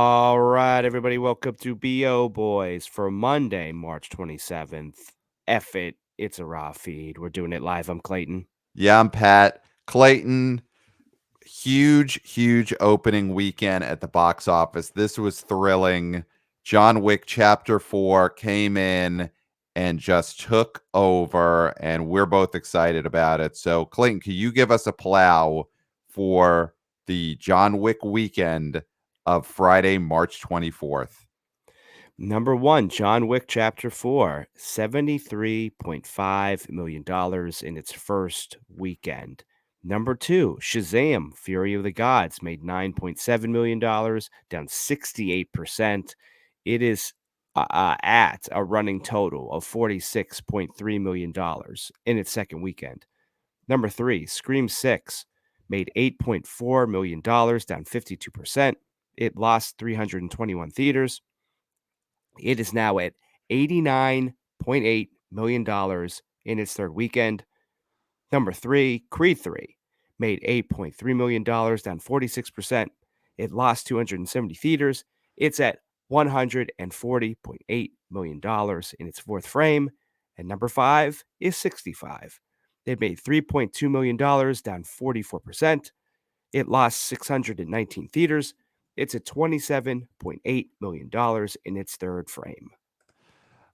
All right, everybody, welcome to BO Boys for Monday, March 27th. F it, it's a raw feed. We're doing it live. I'm Clayton. Yeah, I'm Pat. Clayton, huge opening weekend at the box office. This was thrilling. John Wick Chapter 4 came in and just took over, and we're both excited about it. So, Clayton, can you give us a plow for the John Wick weekend of Friday, March 24th? Number one, John Wick Chapter 4, $73.5 million in its first weekend. Number two, Shazam, Fury of the Gods, made $9.7 million, down 68%. It is at a running total of $46.3 million in its second weekend. Number three, Scream 6, made $8.4 million, down 52%. It lost 321 theaters. It is now at $89.8 million in its third weekend. Number three, Creed 3, made $8.3 million, down 46%. It lost 270 theaters. It's at $140.8 million in its fourth frame. And number five is 65. It made $3.2 million, down 44%. It lost 619 theaters. It's at $27.8 million in its third frame.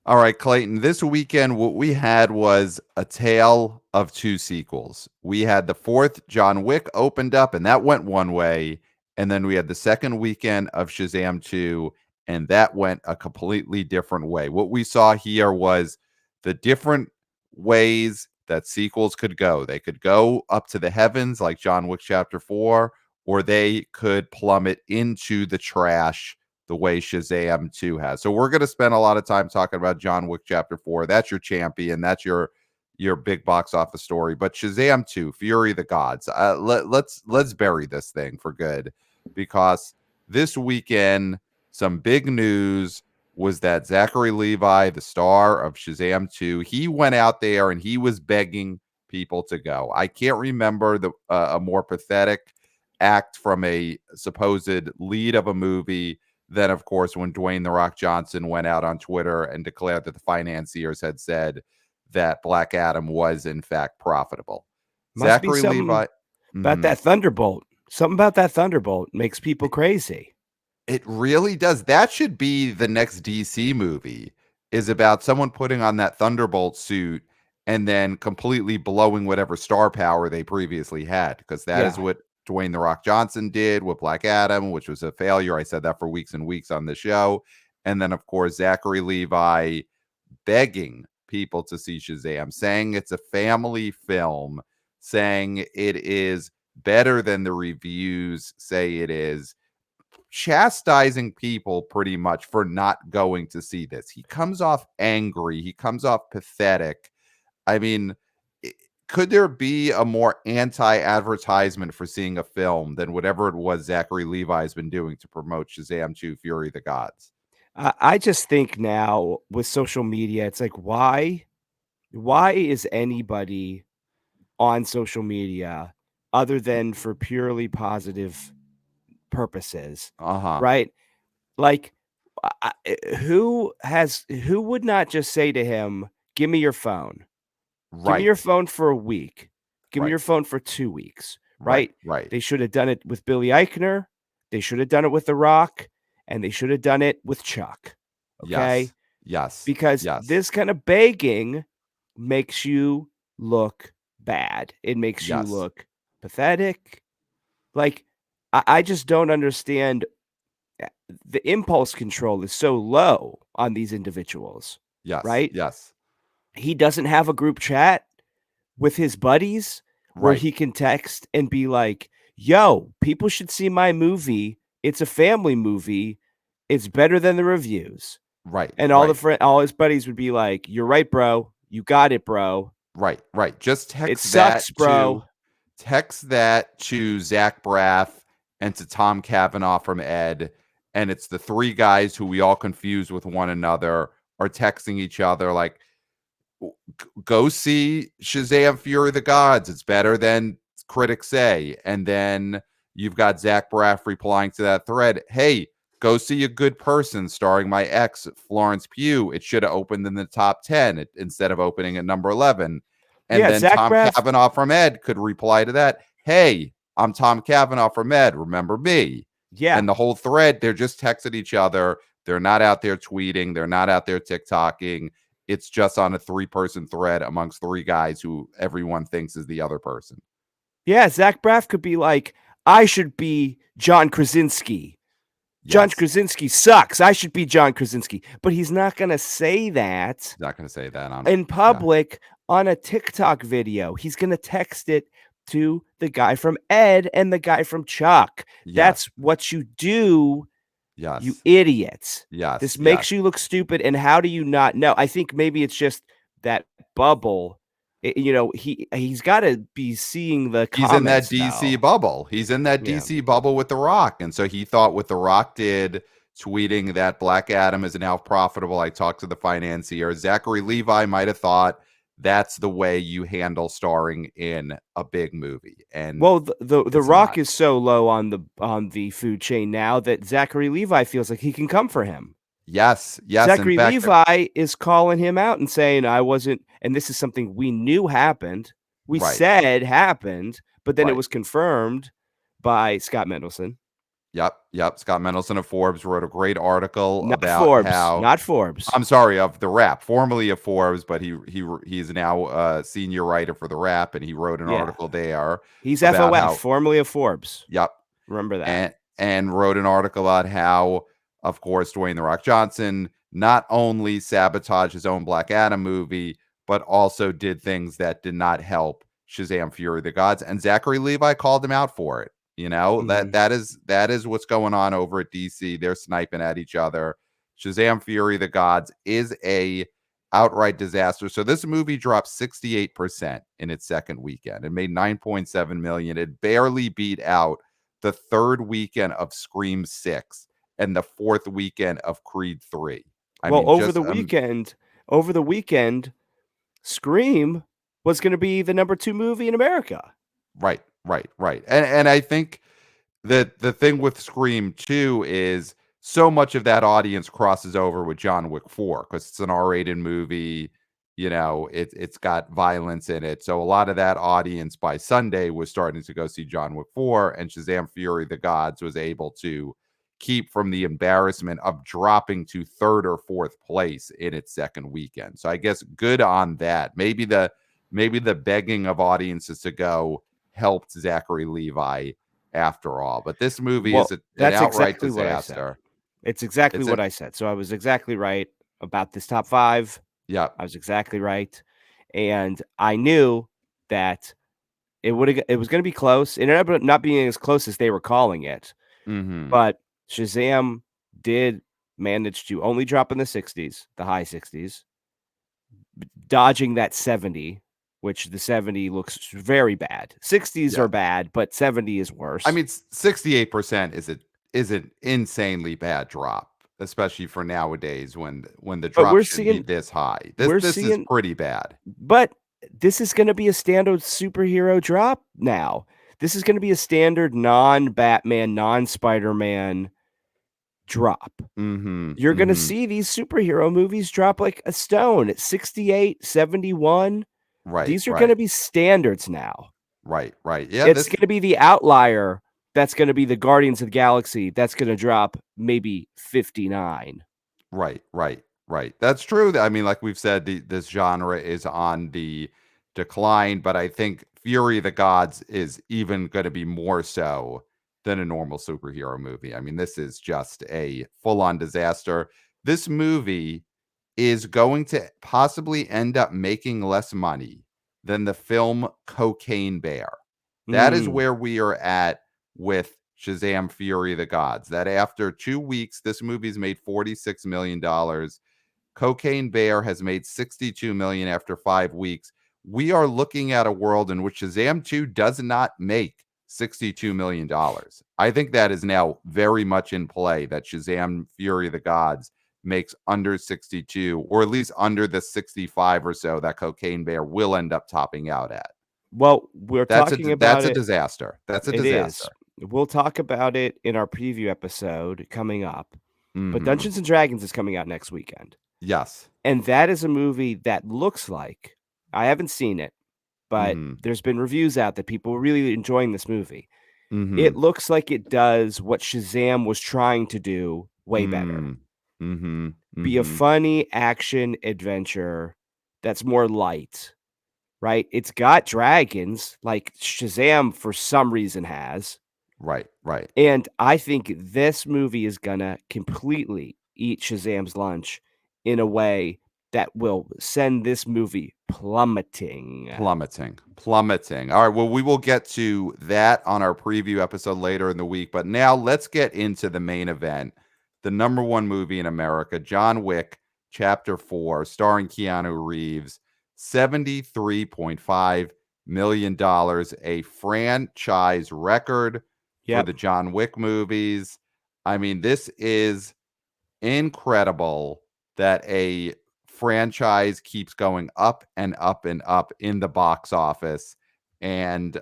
All right, Clayton, this weekend, what we had was a tale of two sequels. We had the fourth John Wick opened up, and that went one way. And then we had the second weekend of Shazam 2, and that went a completely different way. What we saw here was the different ways that sequels could go. They could go up to the heavens, like John Wick Chapter 4, or they could plummet into the trash the way Shazam 2 has. So we're going to spend a lot of time talking about John Wick Chapter 4. That's your champion. That's your big box office story. But Shazam 2, Fury of the Gods. Let's bury this thing for good, because this weekend some big news was that Zachary Levi, the star of Shazam 2, he went out there and he was begging people to go. I can't remember a more pathetic act from a supposed lead of a movie. Then, of course, when Dwayne "The Rock" Johnson went out on Twitter and declared that the financiers had said that Black Adam was, in fact, profitable. Must be Zachary something Levi. about Mhm. that Thunderbolt. Something about that Thunderbolt makes people crazy. It really does. That should be the next DC movie, is about someone putting on that Thunderbolt suit and then completely blowing whatever star power they previously had, because that is Yeah. what Dwayne "The Rock" Johnson did with Black Adam, which was a failure. I said that for weeks and weeks on the show. And then, of course, Zachary Levi begging people to see Shazam, saying it's a family film, saying it is better than the reviews say it is, chastising people pretty much for not going to see this. He comes off angry, he comes off pathetic. I mean, could there be a more anti-advertisement for seeing a film than whatever it was Zachary Levi's been doing to promote Shazam 2 Fury of the Gods? I just think now with social media, it's like, why is anybody on social media other than for purely positive purposes, Uh-huh. right? Like, who would not just say to him, "Give me your phone. Give me your Right. phone for a week. Give me Right. your phone for 2 weeks," Right. right? Right. They should have done it with Billy Eichner. They should have done it with The Rock, and they should have done it with Chuck, okay? Yes. Yes. Because Yes. this kind of begging makes you look bad. It makes you Yes. look pathetic. Like, I just don't understand. The impulse control is so low on these individuals, Yes. right? Yes. He doesn't have a group chat with his buddies where Right. he can text and be like, "Yo, people should see my movie. It's a family movie. It's better than the reviews." Right. And Right. all his buddies would be like, "You're right, bro. You got it, bro. Right. Right. Just It text sucks, that bro." to Zach Braff and to Tom Cavanaugh from Ed, and it's the three guys who we all confuse with one another are texting each other like, go see Shazam Fury of the Gods. It's better than critics say. And then you've got Zach Braff replying to that thread, hey, Go see A Good Person starring my ex, Florence Pugh. It should have opened in the top 10 instead of opening at number 11. And Yeah, then Zach Tom Braff. Cavanaugh from Ed could reply to that. Hey, I'm Tom Cavanaugh from Ed. Remember me? Yeah. And the whole thread, they're just texting each other. They're not out there tweeting. They're not out there TikToking. It's just on a 3-person thread amongst 3 guys who everyone thinks is the other person. Yeah, Zach Braff could be like, I should be John Krasinski. John Yes. Krasinski sucks. I should be John Krasinski. But he's not going to say that Not going to say that on, in yeah. public on a TikTok video. He's going to text it to the guy from Ed and the guy from Chuck. Yes. That's what you do, you Yes. idiots. Yes. This Yes. makes you look stupid. And how do you not know? I think maybe it's just that bubble. He's got to be seeing the He's in that comments DC now. bubble. He's in that Yeah. DC bubble with The Rock. And so he thought what The Rock did, tweeting that Black Adam is now profitable. I talked to the financier. Zachary Levi might have thought that's the way you handle starring in a big movie. And Well, the it's Rock not. is so low on the food chain now that Zachary Levi feels like he can come for him. Yes. Yes. In Zachary fact, Levi is calling him out and saying, I wasn't, and this is something we knew happened. We right. said happened, but then it Right. was confirmed by Scott Mendelson. Yep. Scott Mendelson of Forbes wrote a great article Not about Forbes. how Not Forbes. I'm sorry, of The Wrap, formerly of Forbes, but he's now a senior writer for The Wrap, and he wrote an Yeah. article there He's about FOF, how formerly of Forbes. yep, Remember that. and wrote an article about how, of course, Dwayne The Rock Johnson not only sabotaged his own Black Adam movie, but also did things that did not help Shazam: Fury of the Gods, and Zachary Levi called him out for it. You know, Mhm. that is what's going on over at DC. They're sniping at each other. Shazam: Fury of the Gods is a outright disaster. So this movie dropped 68% in its second weekend. It made 9.7 million. It barely beat out the third weekend of Scream 6 and the fourth weekend of Creed 3. I Well, mean, just over the weekend, Scream was going to be the number 2 movie in America. right. And I think that the thing with Scream 2 is so much of that audience crosses over with John Wick 4 because it's an R-rated movie. You know, it's got violence in it. So a lot of that audience by Sunday was starting to go see John Wick 4, and Shazam: Fury of the Gods was able to keep from the embarrassment of dropping to third or fourth place in its second weekend. So I guess good on that. Maybe the begging of audiences to go helped Zachary Levi after all. But this movie is Well, an that's outright exactly what I said. disaster. It's exactly It's what an I said. So I was exactly right about this top 5. yeah. I was exactly right. And I knew that it was going to be close. It ended up not being as close as they were calling it. Mm-hmm. But Shazam did manage to only drop in the 60s, the high 60s, dodging that 70, which the 70 looks very bad. 60s Yeah. are bad, but 70 is worse. I mean, 68% is an insanely bad drop, especially for nowadays when the but drop we're shouldn't be seeing this high. we're This is seeing pretty bad. but this is going to be a standard superhero drop now. This is going to be a standard non-Batman, non-Spider-Man drop. Mm-hmm. You're going to Mm-hmm. see these superhero movies drop like a stone at 68, 71. Right. These are going Right. to be standards now. Right. Yeah. It's going to be the outlier that's going to be the Guardians of the Galaxy that's going to drop maybe 59. Right. That's true. I mean, like we've said, this genre is on the decline, but I think Fury of the Gods is even going to be more so than a normal superhero movie. I mean, this is just a full-on disaster. This movie is going to possibly end up making less money than the film Cocaine Bear. That is Mm. where we are at with Shazam: Fury of the Gods. That after 2 weeks, this movie's made $46 million. Cocaine Bear has made $62 million after 5 weeks. We are looking at a world in which Shazam 2 does not make $62 million. I think that is now very much in play, that Shazam: Fury of the Gods makes under 62, or at least under the 65 or so that Cocaine Bear will end up topping out at. Well, we're talking about That's a it. disaster. That's a It is. disaster. We'll talk about it in our preview episode coming up. But Mhm. Dungeons and Dragons is coming out next weekend. Yes. And that is a movie that looks like I haven't seen it, but Mhm. there's been reviews out that people are really enjoying this movie. It Mhm. looks like it does what Shazam was trying to do way better. Mm. Mhm. Be a Mhm. funny action adventure that's more light, right? It's got dragons like Shazam for some reason has. Right, right. And I think this movie is gonna completely eat Shazam's lunch in a way that will send this movie plummeting. Plummeting, plummeting. All right, well, we will get to that on our preview episode later in the week, but now let's get into the main event. The number one movie in America, John Wick, Chapter 4, starring Keanu Reeves, $73.5 million, dollars, a franchise record for Yep. the John Wick movies. I mean, this is incredible that a franchise keeps going up and up and up in the box office. And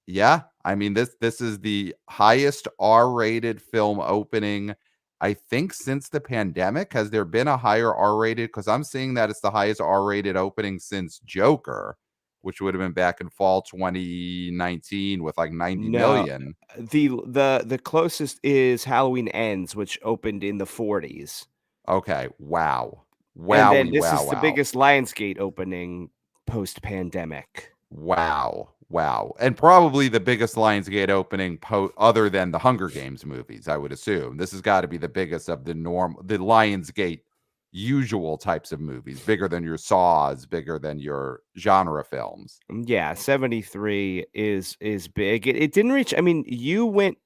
yeah, I mean this is the highest R-rated film opening I think since the pandemic. Has there been a higher R-rated, cuz I'm seeing that it's the highest R-rated opening since Joker, which would have been back in fall 2019 with like 90 No, million. the closest is Halloween Ends, which opened in the 40s. Okay, wow. And then Wowie this wow is the wow. biggest Lionsgate opening post-pandemic. Wow, wow, and probably the biggest Lionsgate opening other than the Hunger Games movies, I would assume. This has gotta be the biggest of the Lionsgate usual types of movies, bigger than your Saws, bigger than your genre films. Yeah, 73 is big. It didn't reach I mean, you went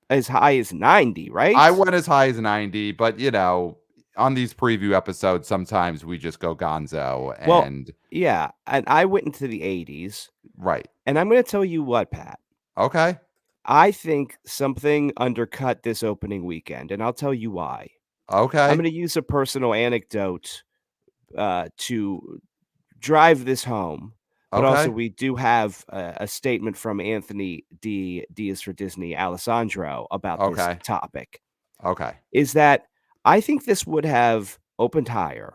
as high as 90, I right? went as high as 90, but, on these preview episodes, sometimes we just go gonzo Well, and yeah, and I went into the 80s, right. and I'm gonna tell you what, Pat, Okay, I think something undercut this opening weekend, and I'll tell you why. I'm okay, gonna use a personal anecdote, to drive this home, but also okay, we do have a statement from Anthony D is for Disney, Alessandro about this okay, topic, okay. is that I think this would have opened higher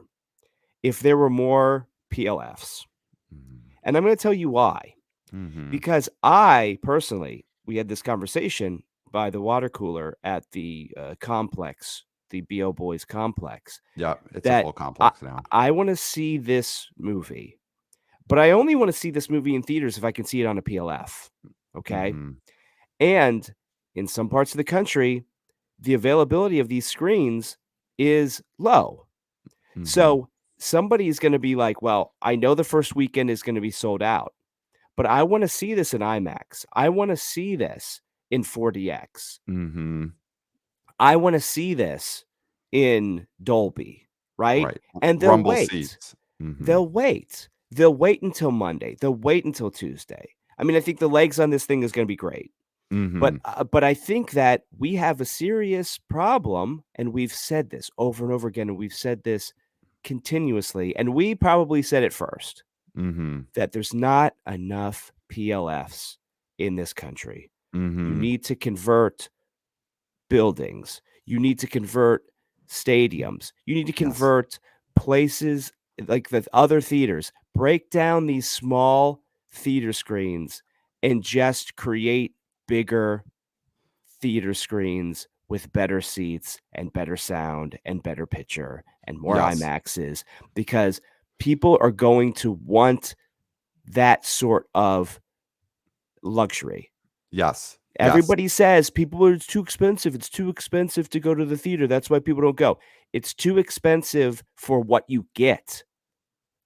if there were more PLFs, Mhm, and I'm gonna tell you why. mhm. Because I personally we had this conversation by the water cooler at the, complex, the BO Boys complex, Yep, it's a that full I complex now. I wanna see this movie, but I only wanna see this movie in theaters if I can see it on a PLF, okay? Mhm, And in some parts of the country, the availability of these screens is low. mhm, So, somebody's gonna be like, "Well, I know the first weekend is gonna be sold out. But I wanna see this in IMAX. I wanna see this in 4DX. mhm. I wanna see this in Dolby, right? Right. And they'll Rumble wait. seats. Mhm, They'll wait. They'll wait until Monday. They'll wait until Tuesday. I mean, I think the legs on this thing is gonna be great. mhm, But I think that we have a serious problem, and we've said this over and over again, and we've said this continuously, and we probably said it first. mhm, That there's not enough PLFs in this country. You mhm. need to convert buildings. You need to convert stadiums. You need to Yes, convert places like the other theaters. Break down these small theater screens and just create bigger theater screens with better seats and better sound and better picture and more yes, IMAXs because people are going to want that sort of luxury. yes, yes. Everybody says people are it's too expensive. It's too expensive to go to the theater. That's why people don't go. It's too expensive for what you get.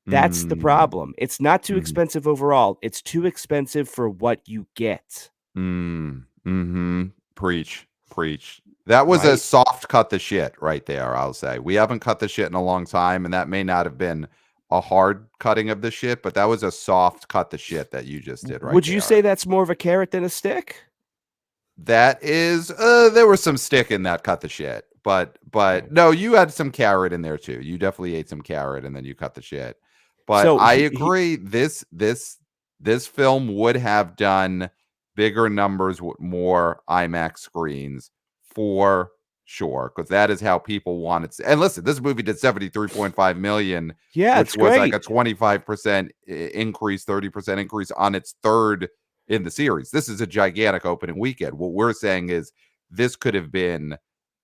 That's the Mm, problem. It's not too mhm, expensive overall. It's too expensive for what you get, mhm. Preach, preach. That was a right? soft cut the shit right there, I'll say. We haven't cut the shit in a long time, and that may not have been a hard cutting of the shit, but that was a soft cut the shit that you just did right Would you there. say that's more of a carrot than a stick? That is, there was some stick in that cut the shit, but Okay. no, you had some carrot in there too. You definitely ate some carrot and then you cut the shit. But So I he agree, this film would have done bigger numbers with more IMAX screens for sure, because that is how people want it. And listen, this movie did 73.5 million, Yeah, which it's was like a great. 25% increase, 30% increase on its third in the series. This is a gigantic opening weekend. What we're saying is this could have been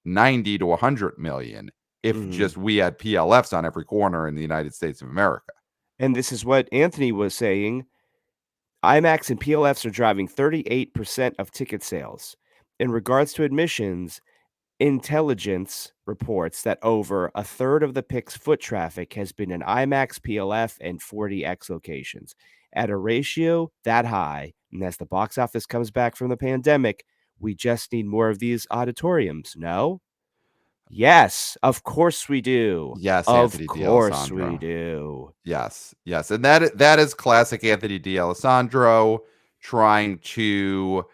90 to 100 million if Mhm. just we had PLFs on every corner in the United States of America. And this is what Anthony was saying. IMAX and PLFs are driving 38% of ticket sales. In regards to admissions, intelligence reports that over a third of the PIX foot traffic has been in IMAX, PLF, and 40X locations. At a ratio that high, and as the box office comes back from the pandemic, we just need more of these auditoriums, no? Yes, of course we do. Yes, Of Anthony course we D'Alessandro. do. Yes, yes, and that is classic Anthony D'Alessandro trying to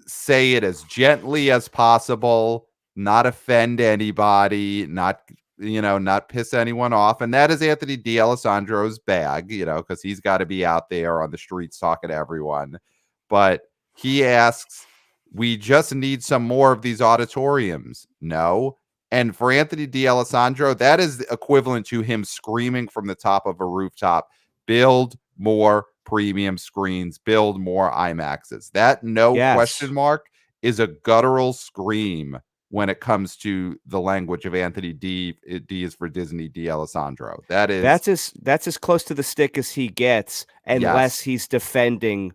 say it as gently as possible, not offend anybody, not not piss anyone off, and that is Anthony D'Alessandro's bag, because he's got to be out there on the streets talking to everyone. But he asks, "We just need some more of these auditoriums." No, and for Anthony D'Alessandro, that is equivalent to him screaming from the top of a rooftop, build more premium screens, build more IMAXs. That no question Yes. mark is a guttural scream when it comes to the language of Anthony D. D is for Disney D'Alessandro. That is, That's as close to the stick as he gets unless yes. he's defending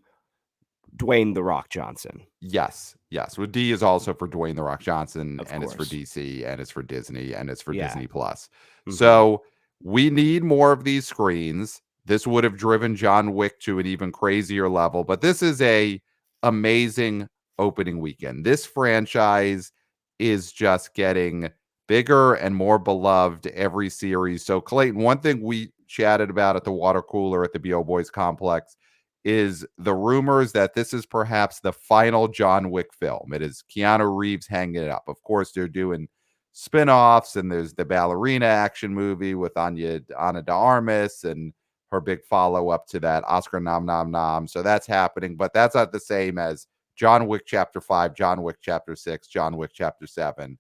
Dwayne "The Rock" Johnson. Yes, yes. Well, D is also for Dwayne the Rock Johnson, Of and it's for course. DC, and it's for Disney, and it's for Yeah. Disney Plus. Mhm. So we need more of these screens. This would have driven John Wick to an even crazier level, but this is a amazing opening weekend. This franchise is just getting bigger and more beloved every series. So Clayton, one thing we chatted about at the water cooler at the BO Boys complex is the rumors that this is perhaps the final John Wick film. It is Keanu Reeves hanging it up. Of course, they're doing spin-offs, and there's the ballerina action movie with Ana de Armas and her big follow-up to that, Oscar Nom Nom Nom. So that's happening, but that's not the same as John Wick Chapter 5, John Wick Chapter 6, John Wick Chapter 7.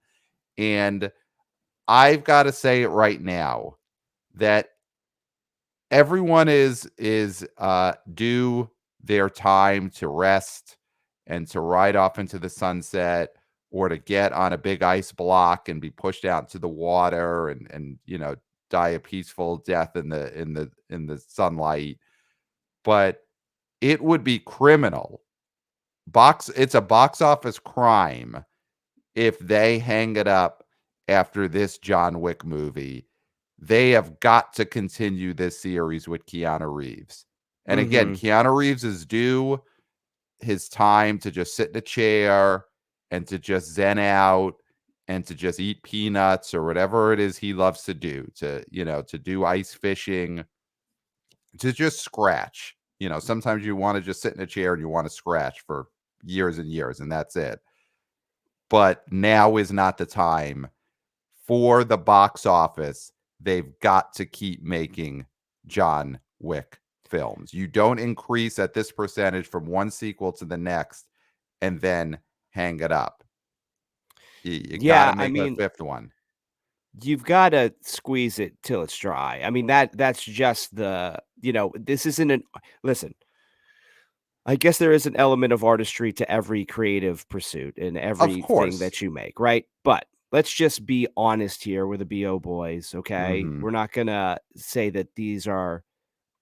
And I've got to say it right now that everyone is due their time to rest and to ride off into the sunset, or to get on a big ice block and be pushed out to the water and die a peaceful death in the sunlight. But it would be criminal, it's a box office crime if they hang it up after this John Wick movie. They have got to continue this series with Keanu Reeves. And again, Mhm. Keanu Reeves is due his time to just sit in a chair and to just zen out and to just eat peanuts or whatever it is he loves to do, to do ice fishing, to just scratch. Sometimes you want to just sit in a chair and you want to scratch for years and years, and that's it. But now is not the time for the box office. They've got to keep making John Wick films. You don't increase at this percentage from one sequel to the next and then hang it up. You got to Yeah, I make a mean, fifth one. you've gotta squeeze it till it's dry. I mean, that's just this isn't an listen, I guess there is an element of artistry to every creative pursuit and Of everything course. that you make, right? But let's just be honest here with the BO boys, okay? Mhm. We're not gonna say that these are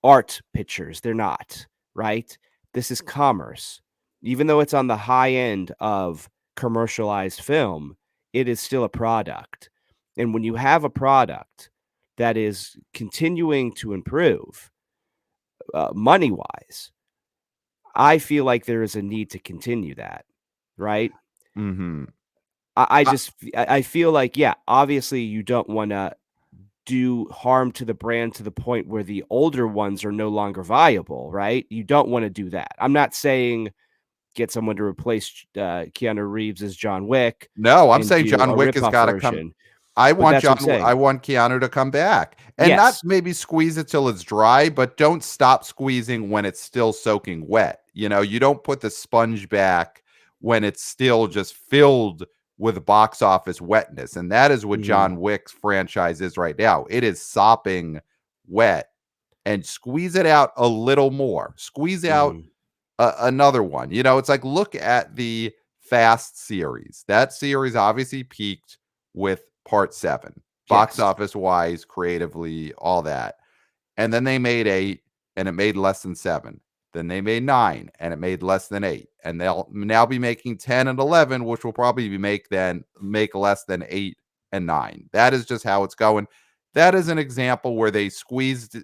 art pictures. They're not, right? This is commerce. Even though it's on the high end of commercialized film, it is still a product. And when you have a product that is continuing to improve money wise, I feel like there is a need to continue that, right? Mhm. I feel like, yeah, obviously you don't want to do harm to the brand to the point where the older ones are no longer viable, right? You don't wanna do that. I'm not saying get someone to replace, Keanu Reeves as John Wick No, I'm and saying do John a Wick has rip-off got to come. version. But that's what I'm I saying. want Keanu to come back, and not Yes. maybe squeeze it till it's dry, but don't stop squeezing when it's still soaking wet. You know, you don't put the sponge back when it's still just filled with box office wetness, and that is what Mhm. John Wick's franchise is right now. It is sopping wet, and squeeze it out a little more. Squeeze out Mhm. another one. You know, it's like look at the Fast series. That series obviously peaked with part 7. Box Yes. office wise, creatively, all that. And then they made 8 and it made less than 7. Then they made 9 and it made less than 8. And they'll now be making 10 and 11, which will probably make less than 8 and 9. That is just how it's going. That is an example where they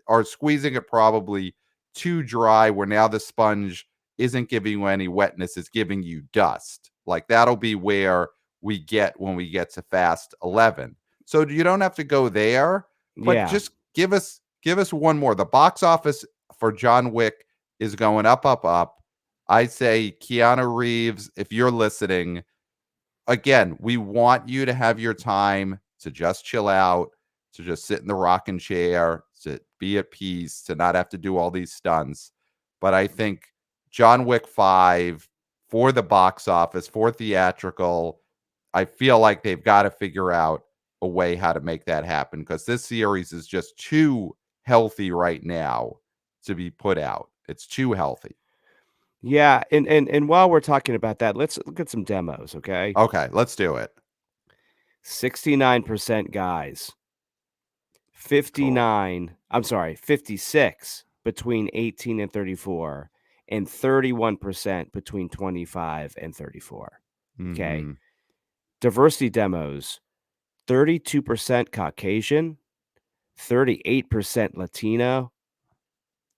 are squeezing it probably too dry, where now the sponge isn't giving you any wetness, it's giving you dust. Like that'll be where we get when we get to Fast 11. So you don't have to go there, but Yeah. just give us one more. The box office for John Wick is going up, up, up. I say Keanu Reeves, if you're listening, again, we want you to have your time to just chill out, to just sit in the rocking chair, to be at peace, to not have to do all these stunts. But I think John Wick 5 for the box office, for theatrical, I feel like they've got to figure out a way how to make that happen because this series is just too healthy right now to be put out. It's too healthy. Yeah, and while we're talking about that, let's look at some demos, okay? Okay, let's do it. 69% guys, Cool. 56 between 18 and 34, and 31% between 25 and 34. Okay. Mhm. Diversity demos, 32% Caucasian, 38% Latino,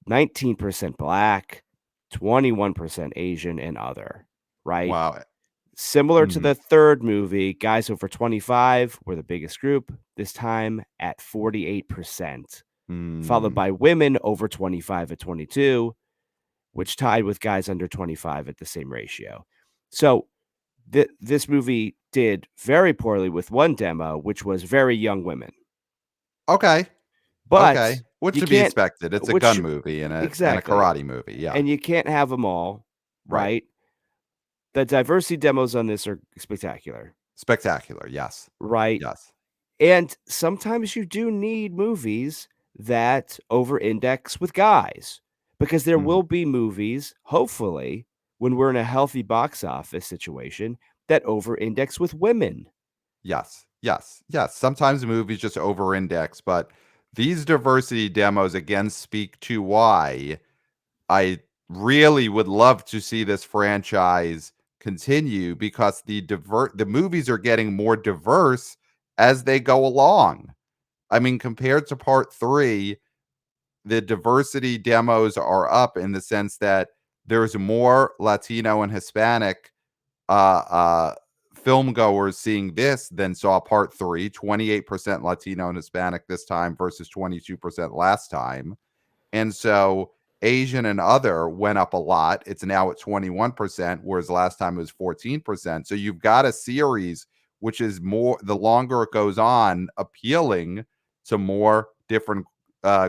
19% Black, 21% Asian, and other, right? Wow. Similar to Mhm. the third movie, guys over 25 were the biggest group, this time at 48%, followed Mm. by women over 25 at 22, which tied with guys under 25 at the same ratio. So this movie did very poorly with one demo, which was very young women. Okay. But Okay. Which you to be can't, expected. It's a which gun movie and a exactly, karate movie. Yeah. and you can't have them all, Right. right? The diversity demos on this are spectacular, Spectacular. Yes. right? Yes. And sometimes you do need movies that over index with guys because there Mhm. will be movies, hopefully, when we're in a healthy box office situation that over index with women. Yes. Yes. Yes. Sometimes movies just over index, but these diversity demos again speak to why I really would love to see this franchise continue because the movies are getting more diverse as they go along. I mean, compared to part 3, the diversity demos are up in the sense that there's more Latino and Hispanic uh uh film goers seeing this than saw part 3. 28% Latino and Hispanic this time versus 22% last time. And so Asian and other went up a lot. It's now at 21%, whereas last time it was 14%. So you've got a series which is more, the longer it goes on, appealing to more different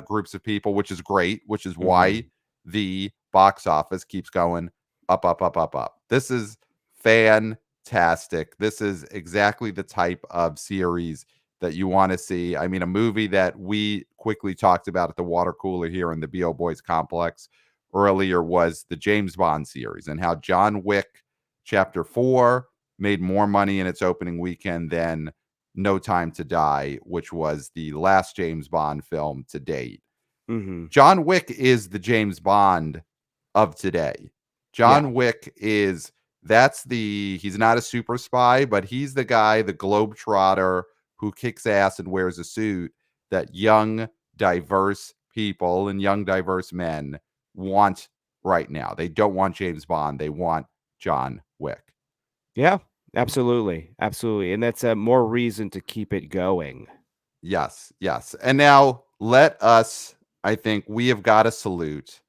groups of people, which is great, which is why Mhm. the box office keeps going up, up, up, up, up. This is fantastic. This is exactly the type of series that you want to see. I mean, a movie that we quickly talked about at the water cooler here in the BO Boys complex earlier was the James Bond series and how John Wick Chapter 4 made more money in its opening weekend than No Time to Die, which was the last James Bond film to date. Mhm. John Wick is the James Bond of today. Yeah. John Wick is he's not a super spy, but he's the guy, the globetrotter who kicks ass and wears a suit that young, diverse people and young, diverse men want right now. They don't want James Bond. They want John Wick. Yeah. Absolutely. Absolutely. And that's a more reason to keep it going. Yes, yes. And now let us, I think we have got to salute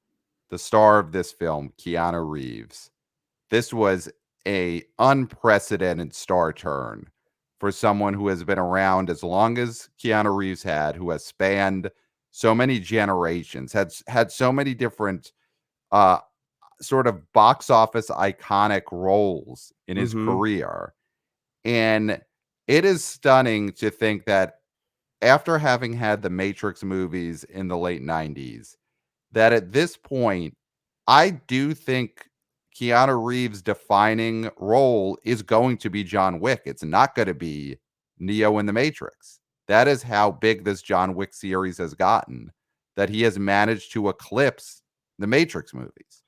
the star of this film, Keanu Reeves. This was a unprecedented star turn for someone who has been around as long as Keanu Reeves had, who has spanned so many generations, had so many different uh sort of box office iconic roles in his Mhm. career. And it is stunning to think that after having had the Matrix movies in the late 90s, that at this point, I do think Keanu Reeves' defining role is going to be John Wick. It's not going to be Neo in the Matrix. That is how big this John Wick series has gotten, that he has managed to eclipse the Matrix movies.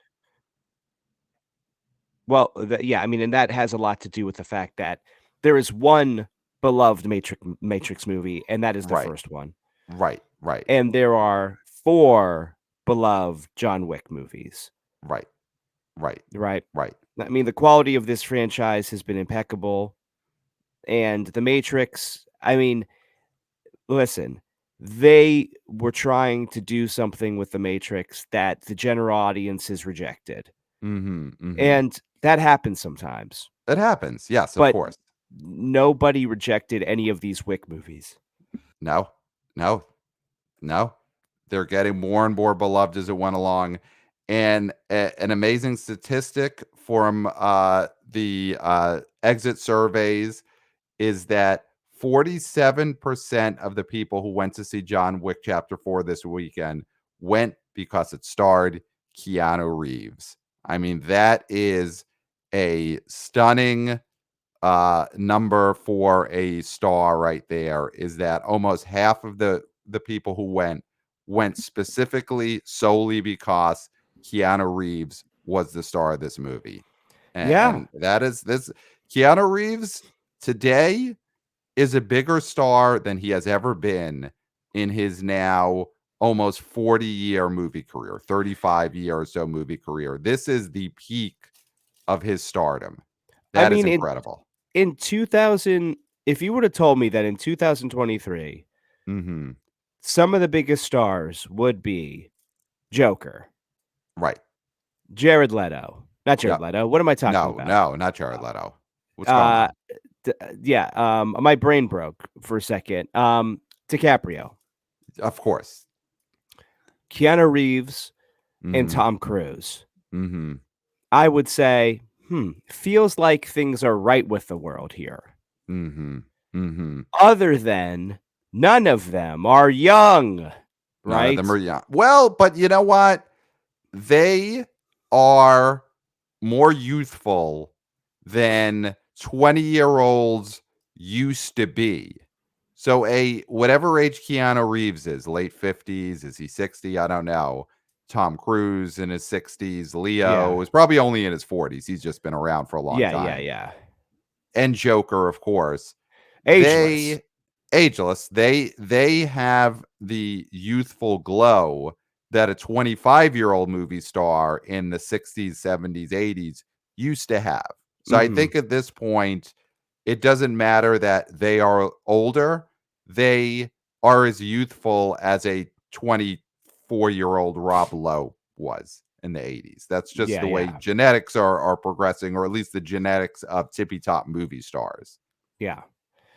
Well, yeah, I mean, and that has a lot to do with the fact that there is one beloved Matrix movie, and that is the Right, first one. right, right, And there are 4 beloved John Wick movies, right, right, right? right. I mean, the quality of this franchise has been impeccable, and The Matrix, I mean, listen, they were trying to do something with The Matrix that the general audience has rejected, Mhm, mhm. and that happens sometimes, It happens. Yes, of but course. nobody rejected any of these Wick movies. No, no, no. They're getting more and more beloved as it went along. And an amazing statistic from the exit surveys is that 47% of the people who went to see John Wick Chapter 4 this weekend went because it starred Keanu Reeves. I mean, that is a stunning number for a star right there, is that almost half of the people who went specifically solely because Keanu Reeves was the star of this movie. Yeah. And that is this Keanu Reeves today is a bigger star than he has ever been in his now almost 40-year movie career, 35-year or so movie career. This is the peak of his stardom. I That is mean, incredible. in 2000, if you would have told me that in 2023, Mhm. some of the biggest stars would be Joker, Right. Jared Leto, not Jared Yep. Leto, what am I talking No, about? no, not Jared Leto. What's going Uh, on? yeah, my brain broke for a second. DiCaprio, Of course. Keanu Reeves, and Mhm. Tom Cruise. Mhm. I would say, feels like things are right with the world here. Mhm. Mhm. Other than none of them are young, None of them right? are young. Well, but you know what? They are more youthful than 20-year-olds used to be. So a whatever age Keanu Reeves is, late 50s, is he 60? I don't know. Tom Cruise in his 60s, Yeah. Leo is probably only in his 40s. He's just been around for a long Yeah, yeah, time. yeah. And Joker, of course. Ageless. They ageless. They have the youthful glow that a 25-year-old movie star in the 60s, 70s, 80s used to have. So I Mhm. think at this point, it doesn't matter that they are older. They are as youthful as a 24-year-old Rob Lowe was in the 80s. That's just Yeah, the way yeah. genetics are progressing, or at least the genetics of tippy top movie stars. Yeah.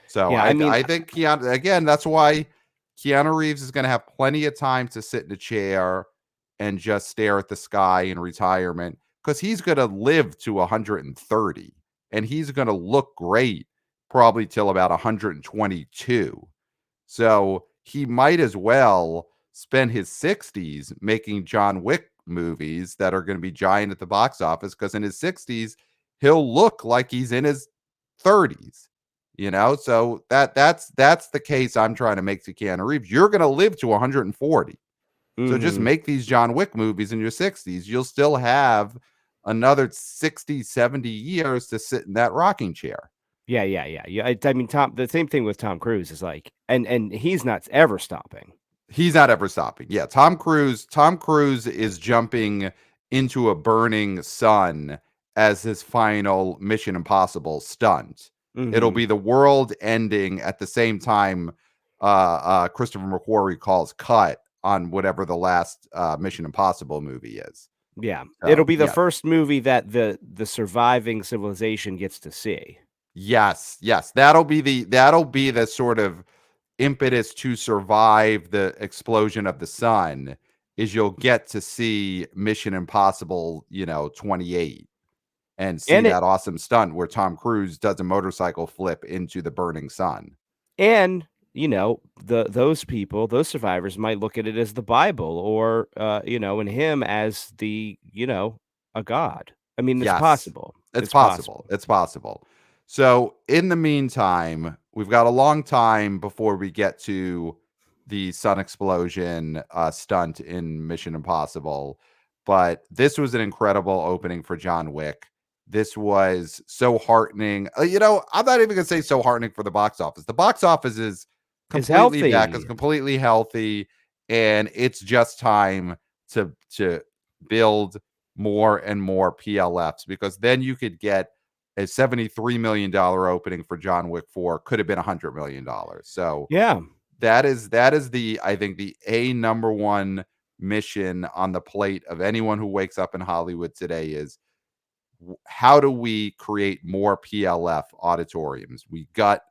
So Yeah, I mean, I think Keanu, again, that's why Keanu Reeves is going to have plenty of time to sit in a chair and just stare at the sky in retirement, because he's going to live to 130 and he's going to look great probably till about 122. So he might as well spend his 60s making John Wick movies that are going to be giant at the box office, because in his 60s he'll look like he's in his 30s. So that's the case I'm trying to make to Keanu Reeves. You're going to live to 140. So just mhm. make these John Wick movies in your 60s. You'll still have another 60, 70 years to sit in that rocking chair. Yeah, yeah, yeah. Yeah, I mean, the same thing with Tom Cruise is like and he's not ever stopping. He's not ever stopping. Yeah, Tom Cruise is jumping into a burning sun as his final Mission Impossible stunt. It'll Mhm. be the world ending at the same time Christopher McQuarrie calls cut on whatever the last Mission Impossible movie is. Yeah. It'll So, be the yeah. first movie that the surviving civilization gets to see. Yes, yes. That'll be the sort of impetus to survive the explosion of the sun is you'll get to see Mission Impossible, 28 and see And it that awesome stunt where Tom Cruise does a motorcycle flip into the burning sun. and, those people, those survivors might look at it as the Bible or, and him as a god. I mean, it's Yes. possible. It's It's possible. possible. It's possible. So, in the meantime, we've got a long time before we get to the sun explosion stunt in Mission Impossible, but this was an incredible opening for John Wick. This was so heartening. I'm not even going to say so heartening for the box office. The box office is It's completely back, it's healthy. completely healthy, and it's just time to build more and more PLFs because then you could get a $73 million opening for John Wick 4 could have been $100 million. So Yeah. that is the I think the number one mission on the plate of anyone who wakes up in Hollywood today is how do we create more PLF auditoriums? We got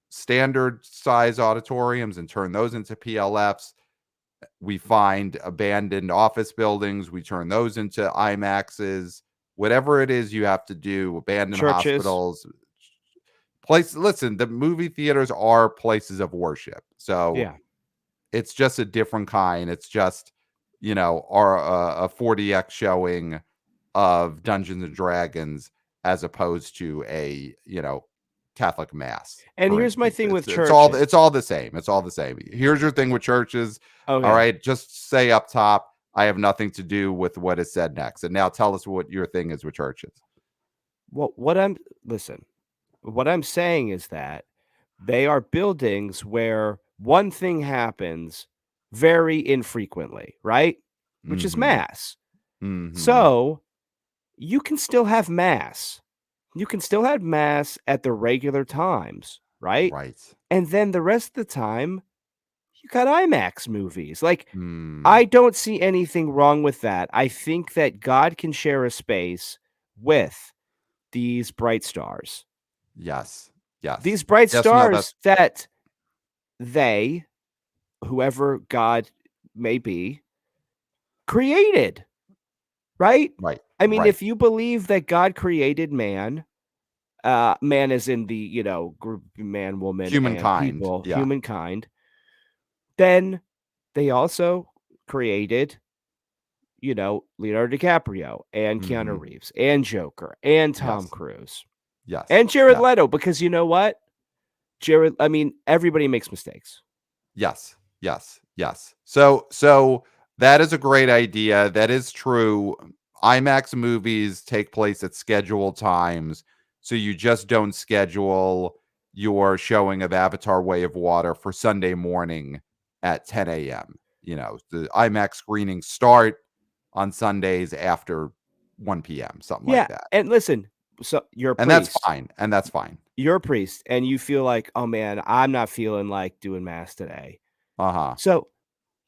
standard size auditoriums and turn those into PLFs. We find abandoned office buildings, we turn those into IMAXs, whatever it is you have to do, abandoned Churches. hospitals, listen, the movie theaters are places of worship. So Yeah. it's just a different kind. It's just, our a 40x showing of Dungeons and Dragons as opposed to a, Catholic mass, And for here's my instance. thing with It's all churches. the same. It's all the same. Here's your thing with churches. All Okay. right, just say up top, I have nothing to do with what is said next. And now tell us what your thing is with churches. Well, what I'm saying is that they are buildings where one thing happens very infrequently, right? Which is Mhm. mass. Mhm. So, you can still have mass. You can still have mass at the regular times, right? Right. And then the rest of the time, you got IMAX movies. Like, Mm. I don't see anything wrong with that. I think that God can share a space with these bright stars. Yes. Yes. These bright Yes, no, that's stars that they, whoever God may be, created, right? right. I mean, Right. if you believe that God created man, man is in the, group man, woman, and Humankind. people, Yeah. humankind, then they also created, Leonardo DiCaprio and Keanu Mhm. Reeves and Joker and Tom Yes. Cruise Yes. and Jared Yes. Leto because you know what? I mean, everybody makes mistakes. Yes. Yes. Yes. So that is a great idea. That is true. IMAX movies take place at scheduled times, so you just don't schedule your showing of Avatar: Way of Water for Sunday morning at 10 a.m. The IMAX screenings start on Sundays after 1 p.m., something like Yeah, that. and listen, so you're a And that's priest. fine. And that's fine. You're a priest, and you feel like, "Oh, man, I'm not feeling like doing mass today." Uh-huh. So,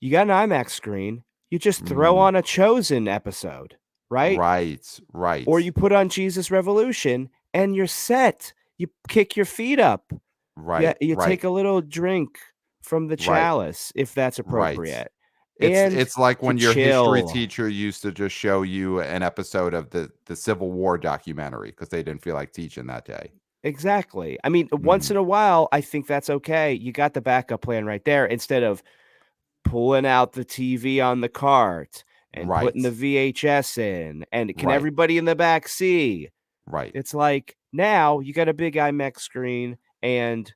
you got an IMAX screen, you just throw Mhm. on a Chosen episode, right? Right. Or Right. you put on Jesus Revolution, and you're set. You kick your feet up. Yeah, Right. you Right. take a little drink from the Right. chalice, if that's Right. appropriate, It's and it's like you when your history chill. teacher used to just show you an episode of the Civil War documentary because they didn't feel like teaching that day. Exactly. I mean, once Mhm. in a while, I think that's okay. You got the backup plan right there instead of pulling out the TV on the cart and putting the Right. VHS in, and can Right. everybody in the back see? Right. It's like, now you got a big IMAX screen and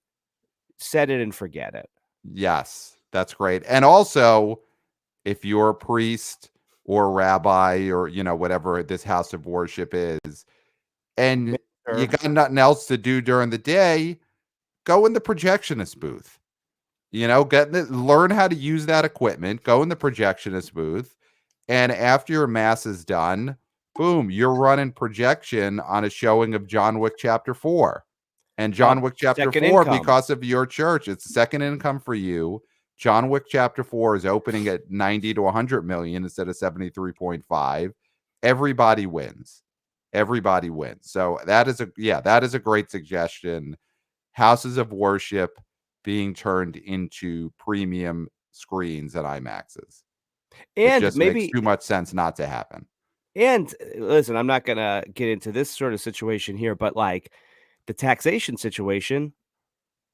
set it and forget it. Yes. That's great. And also, if you're a priest or rabbi or, whatever this house of worship is, and you Minister. got nothing else to do during the day, go in the projectionist booth. Learn how to use that equipment, go in the projectionist booth, and after your mass is done, boom, you're running projection on a showing of John Wick Chapter 4. And John Wick Chapter Second 4, income. because of your church, it's a second income for you. John Wick Chapter 4 is opening at 90 to 100 million instead of 73.5. Everybody wins. Everybody wins. So that is a great suggestion. Houses of worship being turned into premium screens at IMAXs. It And just makes maybe too much sense not to happen. and listen, I'm not gonna get into this sort of situation here, but, like, the taxation situation,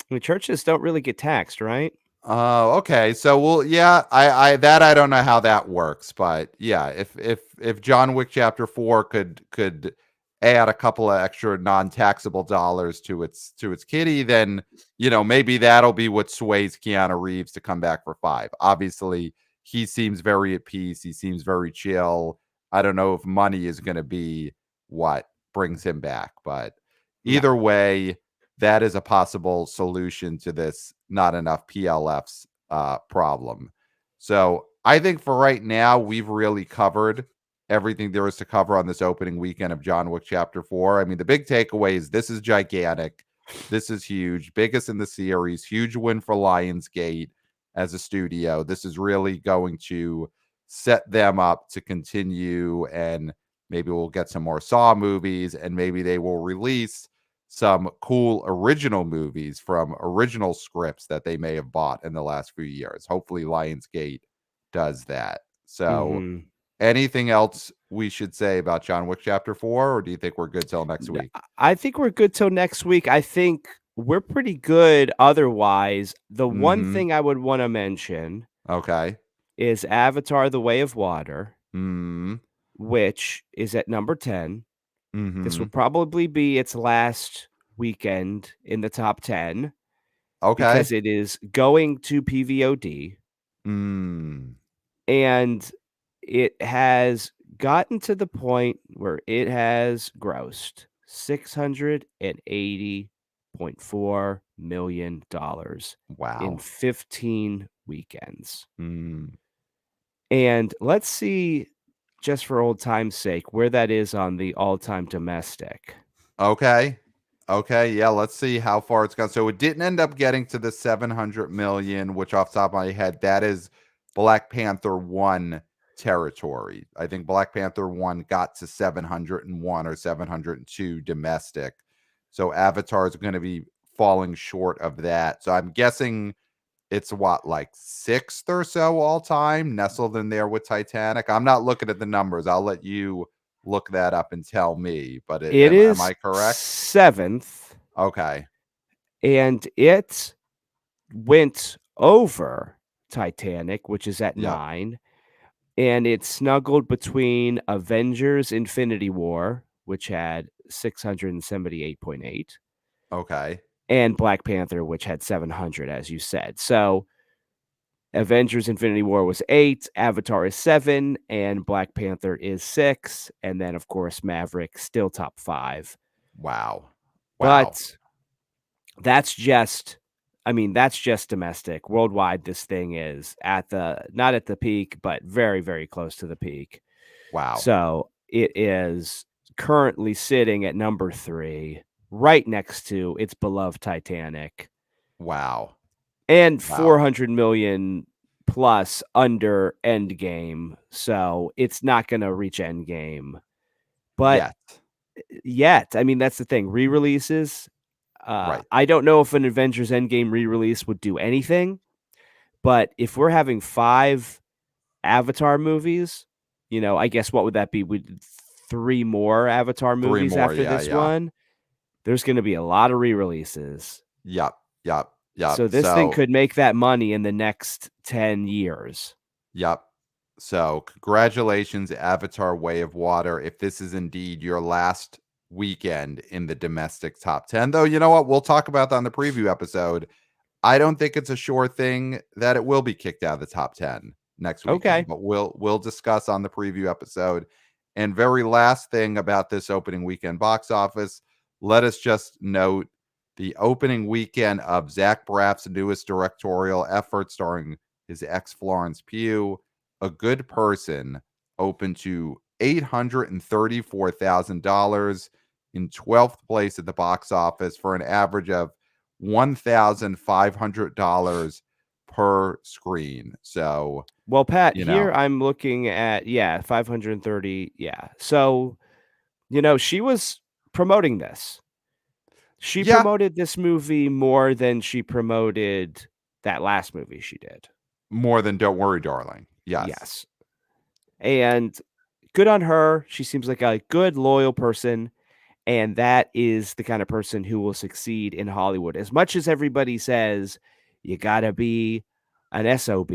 I mean, churches don't really get taxed, right? Oh, okay. So, well, yeah, I don't know how that works, but yeah, if John Wick Chapter 4 could add a couple of extra non-taxable dollars to its kitty, then maybe that'll be what sways Keanu Reeves to come back for 5. Obviously, he seems very at peace. He seems very chill. I don't know if money is going to be what brings him back, but No. either way, that is a possible solution to this not enough PLFs problem. So I think for right now, we've really covered everything there is to cover on this opening weekend of John Wick Chapter 4. I mean, the big takeaway is this is gigantic. This is huge, biggest in the series, huge win for Lionsgate as a studio. This is really going to set them up to continue, and maybe we'll get some more Saw movies, and maybe they will release some cool original movies from original scripts that they may have bought in the last few years. Hopefully, Lionsgate does that. So, Mhm. anything else we should say about John Wick Chapter 4, or do you think we're good till next N week? I think we're good till next week. I think we're pretty good otherwise. The one Mhm. thing I would wanna mention Okay. is Avatar: The Way of Water, Mhm. which is at number 10. This will Mhm. probably be its last weekend in the top 10 Okay. because it is going to PVOD, Mm. and it has gotten to the point where it has grossed $680.4 million in Wow. 15 weekends. Mm. And let's see, just for old time's sake, where that is on the all-time domestic. Okay. Okay, yeah, let's see how far it's gone. So it didn't end up getting to the 700 million, which off the top of my head, that is Black Panther 1 territory. I think Black Panther 1 got to 701 or 702 domestic. So Avatar is going to be falling short of that. So I'm guessing it's what, like sixth or so all time, nestled in there with Titanic. I'm not looking at the numbers. I'll let you look that up and tell me. But It am is I correct? 7th, Okay. and it went over Titanic, which is at Yep. 9, and it snuggled between Avengers: Infinity War, which had 678.8, Okay. and Black Panther, which had 700, as you said. So, Avengers: Infinity War was 8, Avatar is 7, and Black Panther is 6, and then, of course, Maverick still top 5. Wow. Wow. But that's just I mean, that's just domestic. Worldwide, this thing is at the not at the peak, but very, very close to the peak. Wow. So, it is currently sitting at number 3, right next to its beloved Titanic, Wow. and Wow. 400,000,000 plus under Endgame, so it's not gonna reach Endgame. But Yet. yet, I mean, that's the thing, re-releases, Right. I don't know if an Avengers: Endgame re-release would do anything, but if we're having 5 Avatar movies, I guess what would that be? Would 3 more Avatar Three movies more. after Yeah. this Yeah. one? There's gonna be a lot of re-releases. Yep. Yep. Yep. So this thing So, could make that money in the next 10 years. yep. So, congratulations, Avatar Way of Water. If this is indeed your last weekend in the domestic top 10, though, you know what? We'll talk about that on the preview episode. I don't think it's a sure thing that it will be kicked out of the top 10 next weekend, Okay. but we'll discuss on the preview episode. And very last thing about this opening weekend box office, let us just note the opening weekend of Zach Braff's newest directorial effort starring his ex Florence Pugh, A Good Person, opened to $834,000 in 12th place at the box office for an average of $1,500 per screen. So, Well, Pat, you know, here I'm looking at, yeah, 530, yeah. So She was promoting this. She Yeah, promoted this movie more than she promoted that last movie she did. more than Don't Worry, Darling. Yes. Yes. And good on her. She seems like a good, loyal person. And that is the kind of person who will succeed in Hollywood. As much as everybody says you gotta be an SOB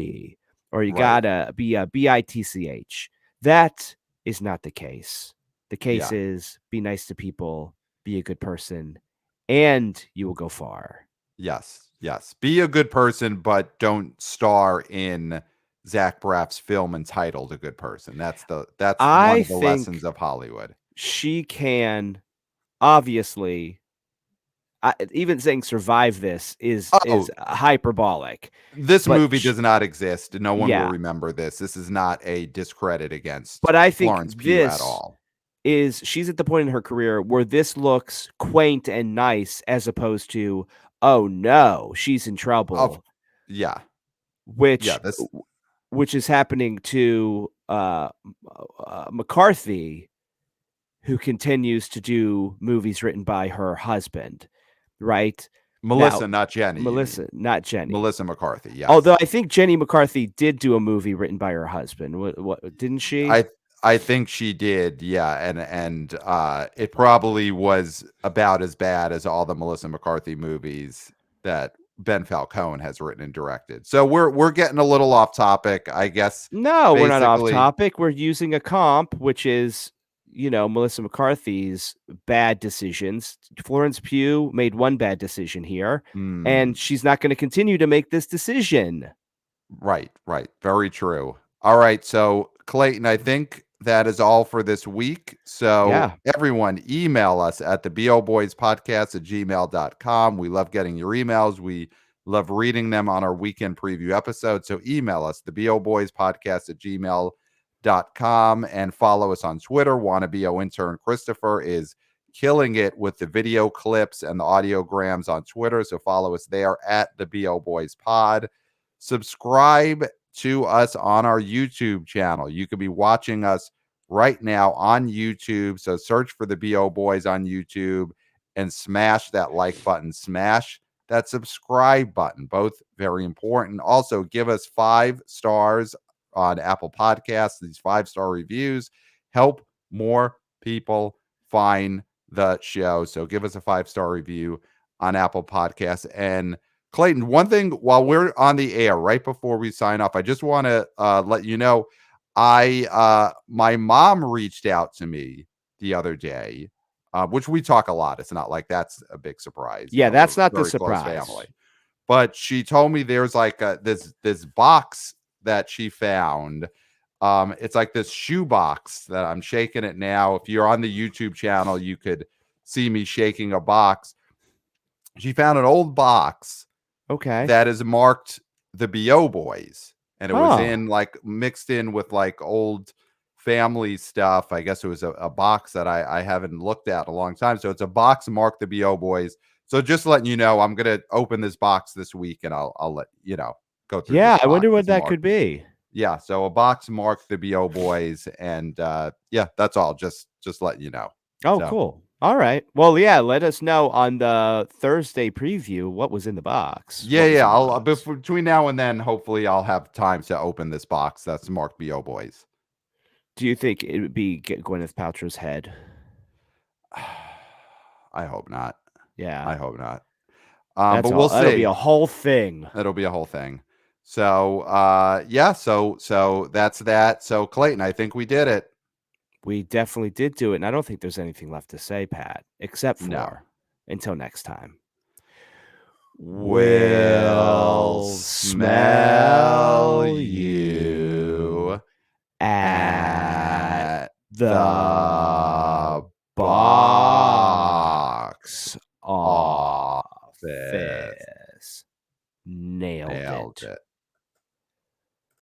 or you Right. gotta be a BITCH, that is not the case. The case Yeah. is be nice to people, be a good person, and you will go far. Yes. Yes. Be a good person, but don't star in Zach Braff's film entitled "A Good Person." That's one I of the lessons think of Hollywood. she can obviously even saying survive this is Oh, hyperbolic, this but movie does not exist. No one will yeah, remember this. This is not a discredit against but I think Florence Pugh at this all. is she's at the point in her career where this looks quaint and nice as opposed to, "Oh, no, she's in Of trouble," Yeah. Yeah, which this which is happening to, McCarthy, who continues to do movies written by her husband, right? Now Melissa, not Jenny, you mean. Melissa, not Jenny. Melissa McCarthy, Although yes. I think Jenny McCarthy did do a movie written by her husband. What didn't she? I I think she did, yeah, and it probably was about as bad as all the Melissa McCarthy movies that Ben Falcone has written and directed. So we're getting a little off topic, I guess. No, we're not off Basically, topic. We're using a comp, which is, Melissa McCarthy's bad decisions. Florence Pugh made one bad decision here, mm, and she's not going to continue to make this decision. right, right. Very true. All right. So, Clayton, I think that is all for this week. So, Yeah. everyone, email us at theboboyspodcast at gmail.com. We love getting your emails. We love reading them on our weekend preview episode. So, email us, theboboyspodcast at gmail.com, and follow us on Twitter. Wannabe intern Christopher is killing it with the video clips and the audiograms on Twitter. So, follow us there at the BO Boys Pod. Subscribe to us on our YouTube channel. You could be watching us right now on YouTube. So search for the BO Boys on YouTube and smash that like button, smash that subscribe button. Both very important. Also, give us 5 stars on Apple Podcasts. These 5-star reviews help more people find the show. So give us a 5-star review on Apple Podcasts. And Clayton, one thing while we're on the air, right before we sign off, I just want to let you know, my mom reached out to me the other day, which we talk a lot. It's not like that's a big surprise. Yeah, We're that's not the very close family. surprise. But she told me there's like this box that she found. It's like this shoe box that I'm shaking it now. If you're on the YouTube channel, you could see me shaking a box. She found an old box Okay. that is marked the BO Boys, and it was Oh, in like mixed in with like old family stuff. I guess it was a box that I haven't looked at in a long time. So it's a box marked the BO Boys. So just letting you know, I'm gonna open this box this week, and I'll let you know go through yeah. this I box. wonder what It's that could marked. be. Yeah, so a box marked the BO Boys, and yeah, that's all. Just letting you know. Oh, So cool. All right. Well, yeah. Let us know on the Thursday preview what was in the box. yeah, What was yeah. in the I'll box? between now and then, hopefully, I'll have time to open this box that's marked BO Boys. Do you think it would be Gwyneth Paltrow's head? I hope not. Yeah. I hope not. That's But all. we'll That'll be see. a whole thing. It'll be a whole thing. So, yeah. So that's that. So Clayton, I think we did it. We definitely did do it, and I don't think there's anything left to say, Pat, except No, for until next time. we'll We'll smell smell you you at at the the box box office. office. Nailed Nailed it. it.